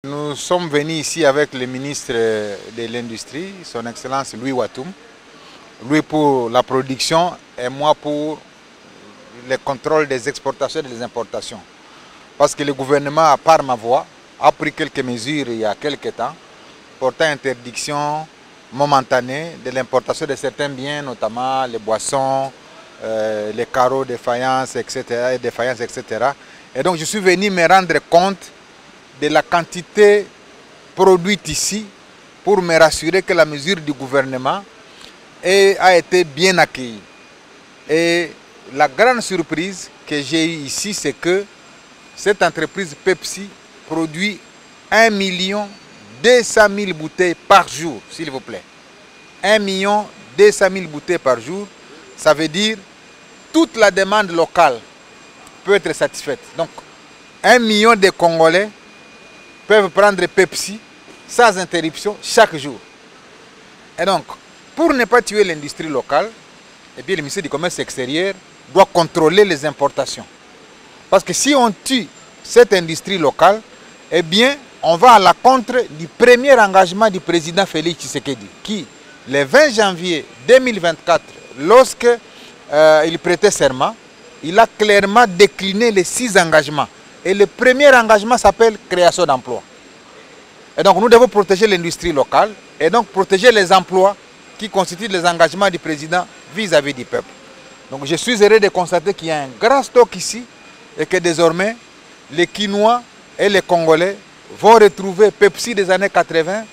Nous sommes venus ici avec le ministre de l'Industrie, son Excellence Louis Watoum. Lui pour la production et moi pour le contrôle des exportations et des importations. Parce que le gouvernement, par ma voix, a pris quelques mesures il y a quelques temps, portant interdiction momentanée de l'importation de certains biens, notamment les boissons, les carreaux de faïence, etc. Et donc je suis venu me rendre compte de la quantité produite ici pour me rassurer que la mesure du gouvernement a été bien accueillie. Et la grande surprise que j'ai eue ici, c'est que cette entreprise Pepsi produit 1 200 000 bouteilles par jour, s'il vous plaît. 1 200 000 bouteilles par jour, ça veut dire toute la demande locale peut être satisfaite. Donc, 1 million de Congolais peuvent prendre Pepsi sans interruption chaque jour. Et donc, pour ne pas tuer l'industrie locale, eh bien, le ministère du Commerce extérieur doit contrôler les importations. Parce que si on tue cette industrie locale, eh bien, on va à la contre du premier engagement du président Félix Tshisekedi, qui, le 20 janvier 2024, lorsqu'il prêtait serment, il a clairement décliné les 6 engagements. Et le premier engagement s'appelle création d'emplois. Et donc nous devons protéger l'industrie locale et donc protéger les emplois qui constituent les engagements du président vis-à-vis du peuple. Donc je suis heureux de constater qu'il y a un grand stock ici et que désormais les Quinois et les Congolais vont retrouver Pepsi des années 80,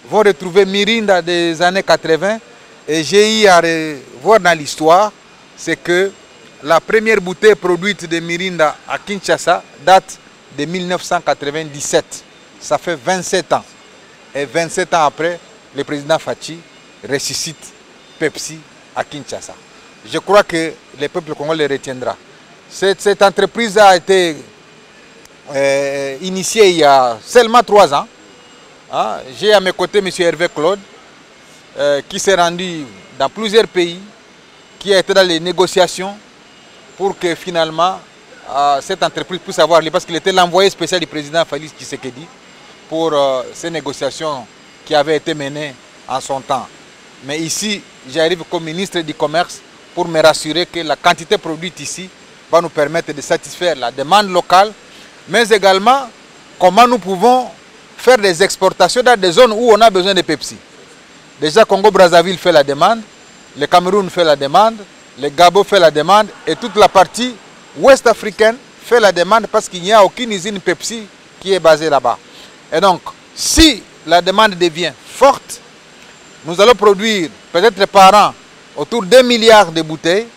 vont retrouver Mirinda des années 80. Et j'ai eu à voir dans l'histoire, c'est que la première bouteille produite de Mirinda à Kinshasa date de 1997. Ça fait 27 ans. Et 27 ans après, le président Fachi ressuscite Pepsi à Kinshasa. Je crois que le peuple congolais le retiendra. Cette entreprise a été initiée il y a seulement 3 ans. J'ai à mes côtés M. Hervé Claude, qui s'est rendu dans plusieurs pays, qui a été dans les négociations pour que finalement cette entreprise puisse avoir lieu, parce qu'il était l'envoyé spécial du président Félix Tshisekedi pour ces négociations qui avaient été menées en son temps. Mais ici, j'arrive comme ministre du Commerce pour me rassurer que la quantité produite ici va nous permettre de satisfaire la demande locale, mais également comment nous pouvons faire des exportations dans des zones où on a besoin de Pepsi. Déjà, Congo-Brazzaville fait la demande, le Cameroun fait la demande, le Gabon fait la demande et toute la partie ouest africaine fait la demande parce qu'il n'y a aucune usine Pepsi qui est basée là-bas. Et donc, si la demande devient forte, nous allons produire peut-être par an autour d'1 milliard de bouteilles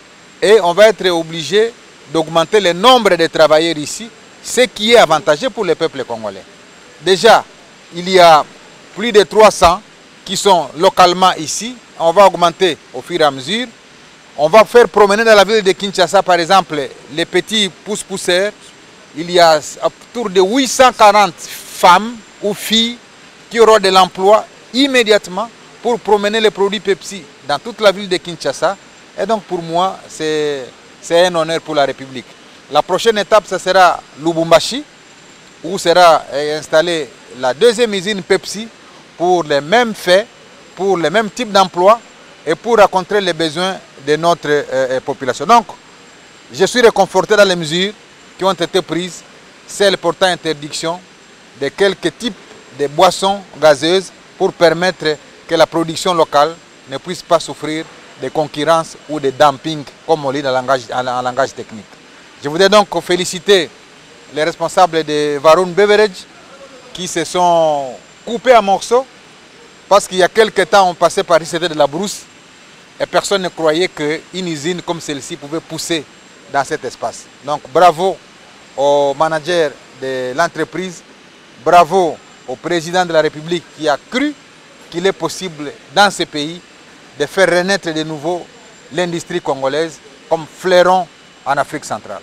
et on va être obligé d'augmenter le nombre de travailleurs ici, ce qui est avantageux pour le peuple congolais. Déjà, il y a plus de 300 qui sont localement ici. On va augmenter au fur et à mesure. On va faire promener dans la ville de Kinshasa, par exemple, les petits pousse-pousseurs. Il y a autour de 840 femmes ou filles qui auront de l'emploi immédiatement pour promener les produits Pepsi dans toute la ville de Kinshasa. Et donc pour moi, c'est un honneur pour la République. La prochaine étape, ce sera Lubumbashi, où sera installée la 2e usine Pepsi pour les mêmes faits, pour les mêmes types d'emplois et pour rencontrer les besoins de notre population. Donc, je suis réconforté dans les mesures qui ont été prises, celles portant interdiction de quelques types de boissons gazeuses pour permettre que la production locale ne puisse pas souffrir de concurrence ou de dumping, comme on dit en langage technique. Je voudrais donc féliciter les responsables de Varun Beverage qui se sont coupés en morceaux parce qu'il y a quelques temps, on passait par ici, c'était de la brousse et personne ne croyait qu'une usine comme celle-ci pouvait pousser dans cet espace. Donc bravo au manager de l'entreprise, bravo au président de la République qui a cru qu'il est possible dans ce pays de faire renaître de nouveau l'industrie congolaise comme fleuron en Afrique centrale.